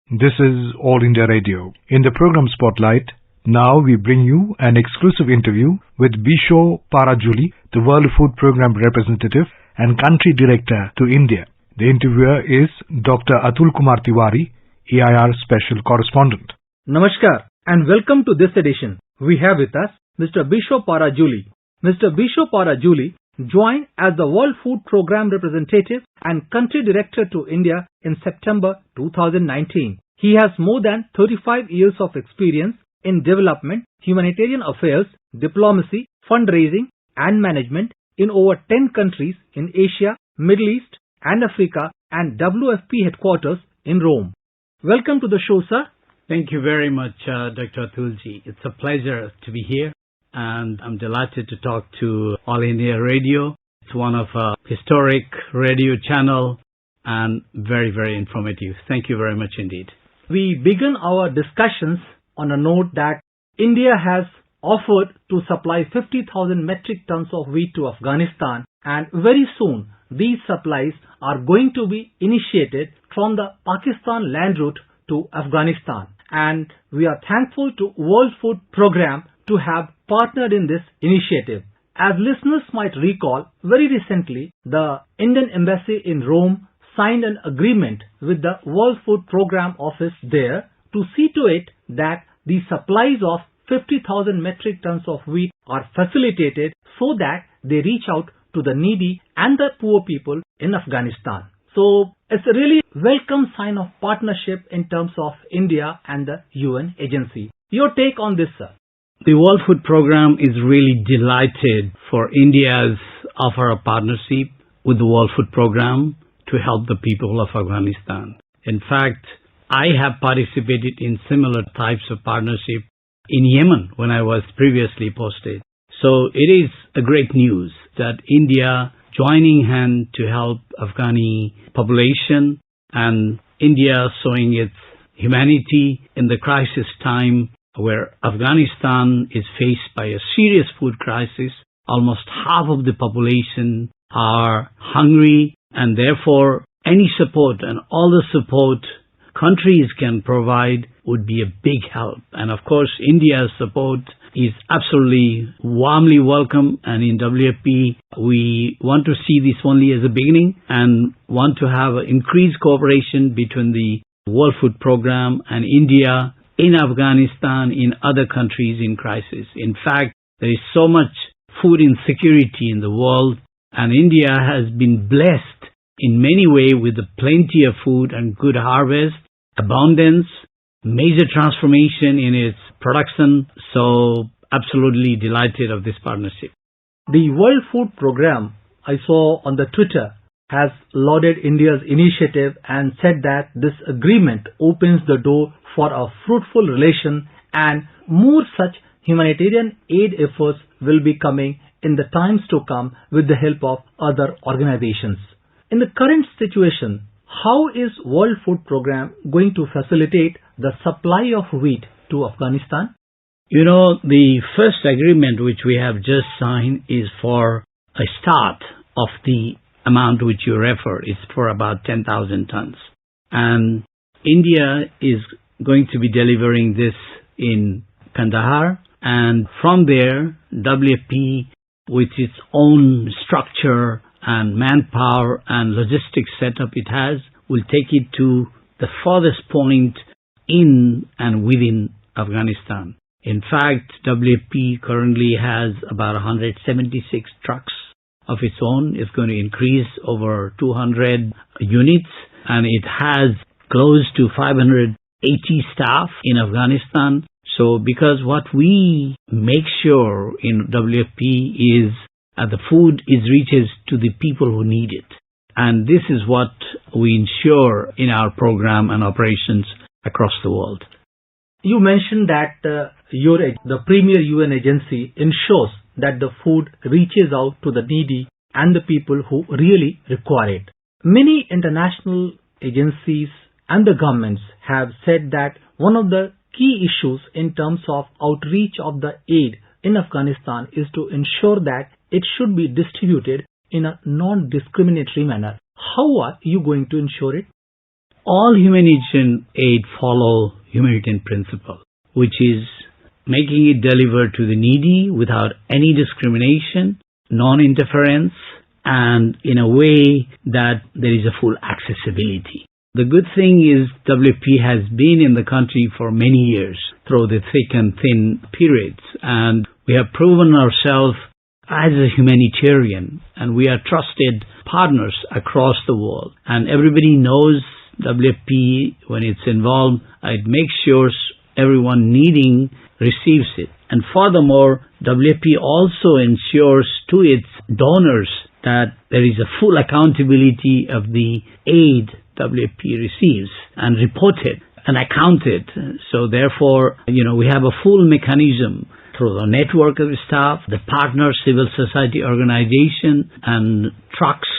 This is All India Radio. In the program Spotlight, now we bring you an exclusive interview with Bishow Parajuli, the World Food Program representative and country director to India. The interviewer is Dr. Atul Kumar Tiwari, EIR Special Correspondent. Namaskar and welcome to this edition. We have with us Mr. Bishow Parajuli. Mr. Bishow Parajuli joined as the World Food Program representative and country director to India in September 2019. He has more than 35 years of experience in development, humanitarian affairs, diplomacy, fundraising and management in over 10 countries in Asia, Middle East and Africa and WFP headquarters in Rome. Welcome to the show, sir. Thank you very much, Dr. Atulji. It's a pleasure to be here, and I'm delighted to talk to All India Radio. It's one of a historic radio channel and very, very informative. Thank you very much indeed. We begin our discussions on a note that India has offered to supply 50,000 metric tons of wheat to Afghanistan, and very soon these supplies are going to be initiated from the Pakistan land route to Afghanistan. And we are thankful to World Food Program to have partnered in this initiative. As listeners might recall, very recently the Indian Embassy in Rome signed an agreement with the World Food Program office there to see to it that the supplies of 50,000 metric tons of wheat are facilitated so that they reach out to the needy and the poor people in Afghanistan. So it's a really welcome sign of partnership in terms of India and the UN agency. Your take on this, sir? The World Food Program is really delighted for India's offer of partnership with the World Food Program to help the people of Afghanistan. In fact, I have participated in similar types of partnership in Yemen when I was previously posted. So it is a great news that India joining hand to help Afghani population, and India showing its humanity in the crisis time where Afghanistan is faced by a serious food crisis. Almost half of the population are hungry, and therefore any support and all the support countries can provide would be a big help. And of course, India's support is absolutely warmly welcome, and in WFP we want to see this only as a beginning and want to have increased cooperation between the World Food Program and India in Afghanistan, in other countries in crisis. In fact, there is so much food insecurity in the world, and India has been blessed in many ways with the plenty of food and good harvest, abundance, major transformation in its production. So absolutely delighted of this partnership. The World Food Program, I saw on the Twitter, has lauded India's initiative and said that this agreement opens the door for a fruitful relation, and more such humanitarian aid efforts will be coming in the times to come with the help of other organizations. In the current situation, how is World Food Program going to facilitate the supply of wheat to Afghanistan? You know, the first agreement which we have just signed is for a start of the amount which you refer. It's for about 10,000 tons. And India is going to be delivering this in Kandahar. And from there, WFP, with its own structure and manpower and logistics setup it has, will take it to the farthest point in and within Afghanistan. In fact, WFP currently has about 176 trucks of its own. It's going to increase over 200 units, and it has close to 580 staff in Afghanistan. So because what we make sure in WFP is the food reaches to the people who need it. And this is what we ensure in our program and operations across the world. You mentioned that the premier UN agency ensures that the food reaches out to the needy and the people who really require it. Many international agencies and the governments have said that one of the key issues in terms of outreach of the aid in Afghanistan is to ensure that it should be distributed in a non-discriminatory manner. How are you going to ensure it? all humanitarian aid follow humanitarian principle, which is making it delivered to the needy without any discrimination, non-interference, and in a way that there is a full accessibility. The good thing is WFP has been in the country for many years through the thick and thin periods, and we have proven ourselves as a humanitarian, and we are trusted partners across the world. And everybody knows WFP, when it's involved, it makes sure everyone needing receives it. And furthermore, WFP also ensures to its donors that there is a full accountability of the aid WFP receives and reported and accounted. So therefore, we have a full mechanism through the network of staff, the partner civil society organization, and trucks,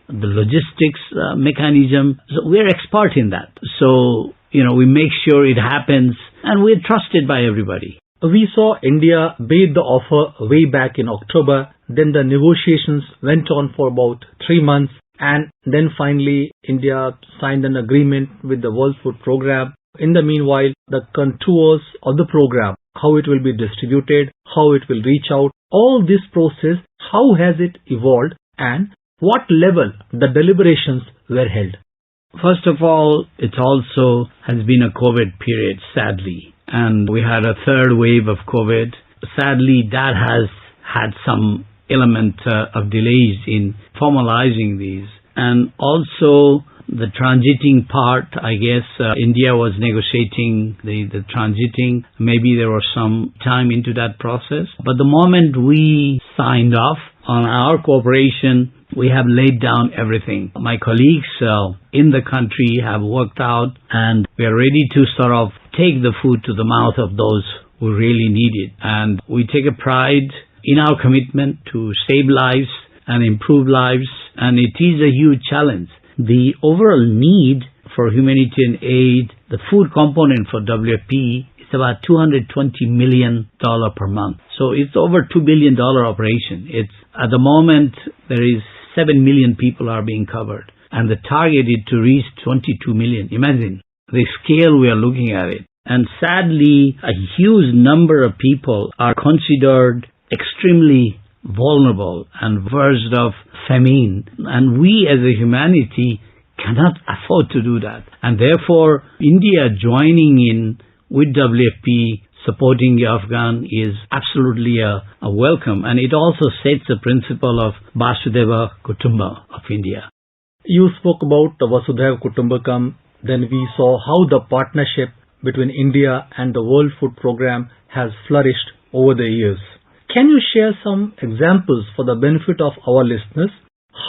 the logistics mechanism. So we're expert in that. So, we make sure it happens, and we're trusted by everybody. We saw India made the offer way back in October. Then the negotiations went on for about 3 months. And then finally, India signed an agreement with the World Food Programme. In the meanwhile, the contours of the program, how it will be distributed, how it will reach out, all this process, how has it evolved, and what level the deliberations were held? First of all, it also has been a COVID period, sadly. And we had a third wave of COVID. Sadly, that has had some element of delays in formalizing these. And also the transiting part, I guess India was negotiating the transiting. Maybe there was some time into that process. But the moment we signed off on our cooperation, we have laid down everything. My colleagues in the country have worked out, and we are ready to sort of take the food to the mouth of those who really need it. And we take a pride in our commitment to save lives and improve lives, and it is a huge challenge. The overall need for humanitarian aid, the food component for WFP, is about $220 million per month. So it's over $2 billion operation. It's at the moment there is 7 million people are being covered, and the target is to reach 22 million. Imagine the scale we are looking at it. And sadly, a huge number of people are considered extremely vulnerable and verged of famine, and we as a humanity cannot afford to do that. And therefore, India joining in with WFP, supporting the Afghan, is absolutely a welcome, and it also sets the principle of Vasudhaiva Kutumba of India. You spoke about the Vasudhaiva Kutumbakam. Then we saw how the partnership between India and the World Food Programme has flourished over the years. Can you share some examples for the benefit of our listeners?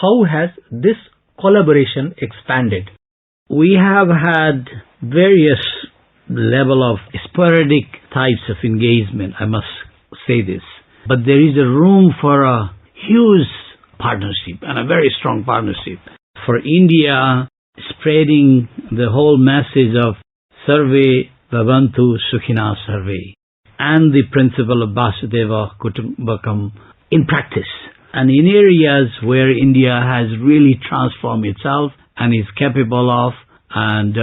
How has this collaboration expanded? We have had various level of sporadic types of engagement, I must say this. But there is a room for a huge partnership and a very strong partnership. For India, spreading the whole message of Sarve Bhavantu Sukhina Sarve and the principle of Vasudhaiva Kutumbakam in practice, and in areas where India has really transformed itself and is capable of, and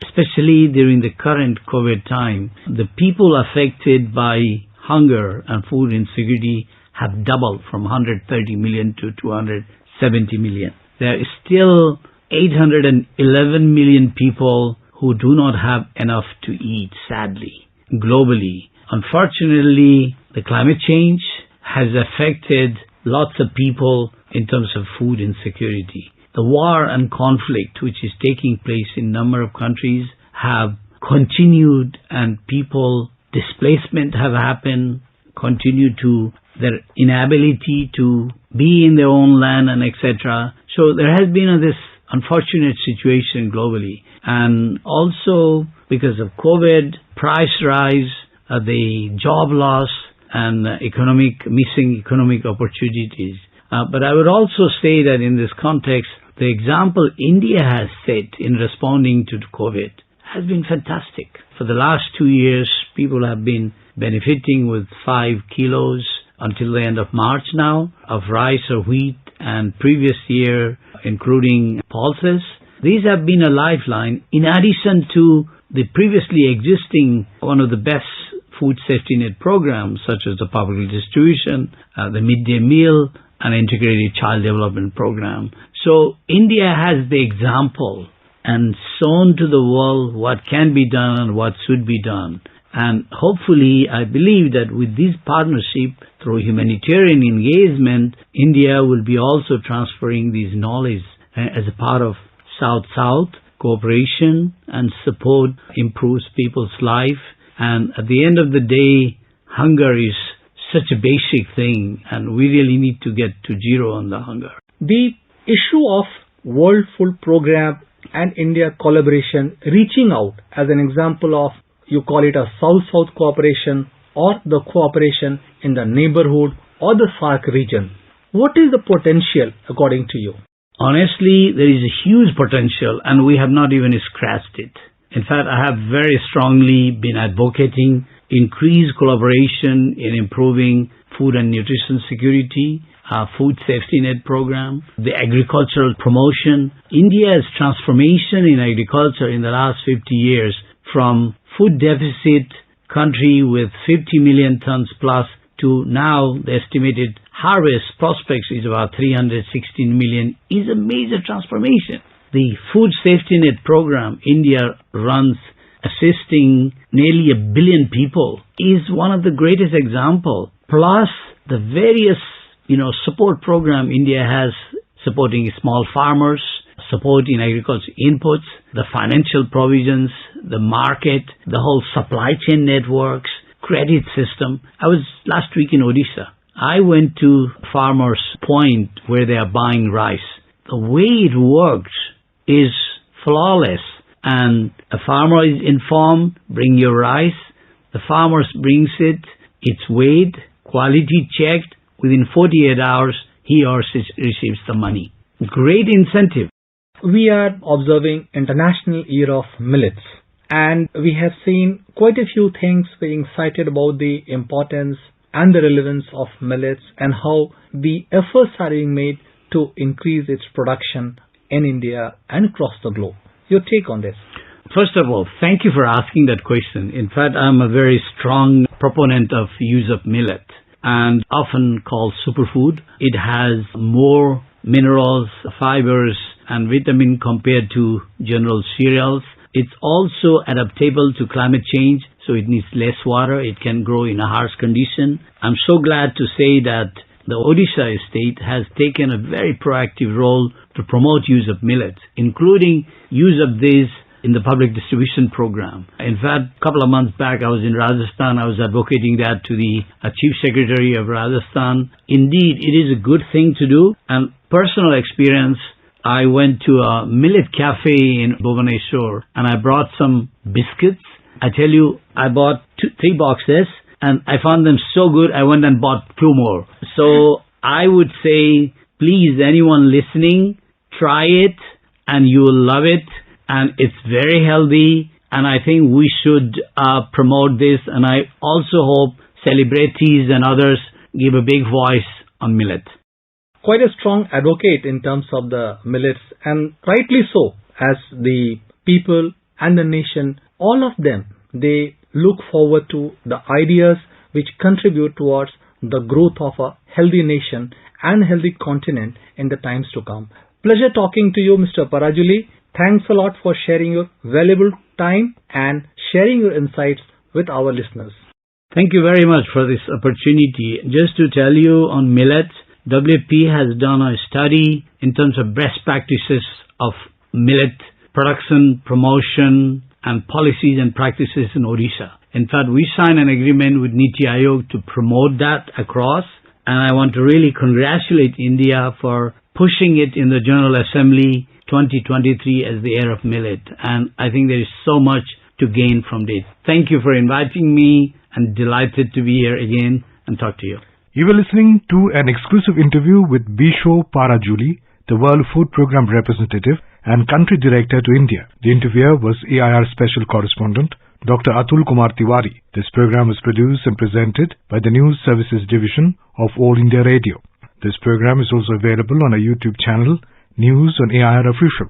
especially during the current COVID time, the people affected by hunger and food insecurity have doubled from 130 million to 270 million. There is still 811 million people who do not have enough to eat, sadly, globally. Unfortunately, the climate change has affected lots of people in terms of food insecurity. The war and conflict which is taking place in a number of countries have continued, and people displacement have happened, continue to their inability to be in their own land and etc. So there has been this unfortunate situation globally. And also because of COVID, price rise, the job loss, and missing economic opportunities. But I would also say that in this context, the example India has set in responding to COVID has been fantastic. For the last 2 years, people have been benefiting with 5 kilos until the end of March now of rice or wheat, and previous year including pulses. These have been a lifeline in addition to the previously existing one of the best food safety net programs such as the public distribution, the midday meal, and integrated child development program. So India has the example and shown to the world what can be done and what should be done. And hopefully, I believe that with this partnership, through humanitarian engagement, India will be also transferring this knowledge as a part of South-South cooperation and support improves people's life. And at the end of the day, hunger is such a basic thing, and we really need to get to zero on the hunger. The issue of World Food Program and India collaboration reaching out as an example of, you call it a South-South cooperation or the cooperation in the neighborhood or the SAARC region. What is the potential according to you? Honestly, there is a huge potential and we have not even scratched it. In fact, I have very strongly been advocating increased collaboration in improving food and nutrition security, food safety net program, the agricultural promotion. India's transformation in agriculture in the last 50 years from food deficit country with 50 million tons plus to now the estimated harvest prospects is about 316 million is a major transformation. The food safety net program India runs assisting nearly 1 billion people is one of the greatest examples. Plus the various support program India has supporting small farmers, support in agriculture inputs, the financial provisions, the market, the whole supply chain networks, credit system. I was last week in Odisha. I went to farmers' point where they are buying rice. The way it works is flawless, and a farmer is informed, bring your rice. The farmer brings it, it's weighed, quality checked. Within 48 hours, he or she receives the money. Great incentive. We are observing International Year of Millets, and we have seen quite a few things being cited about the importance and the relevance of millets and how the efforts are being made to increase its production in India and across the globe. Your take on this? First of all, thank you for asking that question. In fact, I'm a very strong proponent of use of millet and often called superfood. It has more minerals, fibers, and vitamin compared to general cereals. It's also adaptable to climate change, so it needs less water. It can grow in a harsh condition. I'm so glad to say that the Odisha state has taken a very proactive role to promote use of millets, including use of these in the public distribution program. In fact, a couple of months back, I was in Rajasthan. I was advocating that to the Chief Secretary of Rajasthan. Indeed, it is a good thing to do. And personal experience, I went to a millet cafe in Bhubaneswar and I brought some biscuits. I tell you, I bought 3 boxes and I found them so good, I went and bought 2 more. So I would say, please, anyone listening, try it and you will love it. And it's very healthy, and I think we should promote this, and I also hope celebrities and others give a big voice on millet. Quite a strong advocate in terms of the millets, and rightly so, as the people and the nation, all of them, they look forward to the ideas which contribute towards the growth of a healthy nation and healthy continent in the times to come. Pleasure talking to you, Mr. Parajuli. Thanks a lot for sharing your valuable time and sharing your insights with our listeners. Thank you very much for this opportunity. Just to tell you on millet, WFP has done a study in terms of best practices of millet production, promotion, and policies and practices in Odisha. In fact, we signed an agreement with Niti Aayog to promote that across, and I want to really congratulate India for pushing it in the General Assembly 2023 as the year of millet, and I think there is so much to gain from this. Thank you for inviting me, and delighted to be here again and talk to you. You were listening to an exclusive interview with Bishow Parajuli, the World Food Program representative and country director to India. The interviewer was AIR Special Correspondent Dr. Atul Kumar Tiwari. This program was produced and presented by the News Services Division of All India Radio. This program is also available on our YouTube channel, News on AIR Official.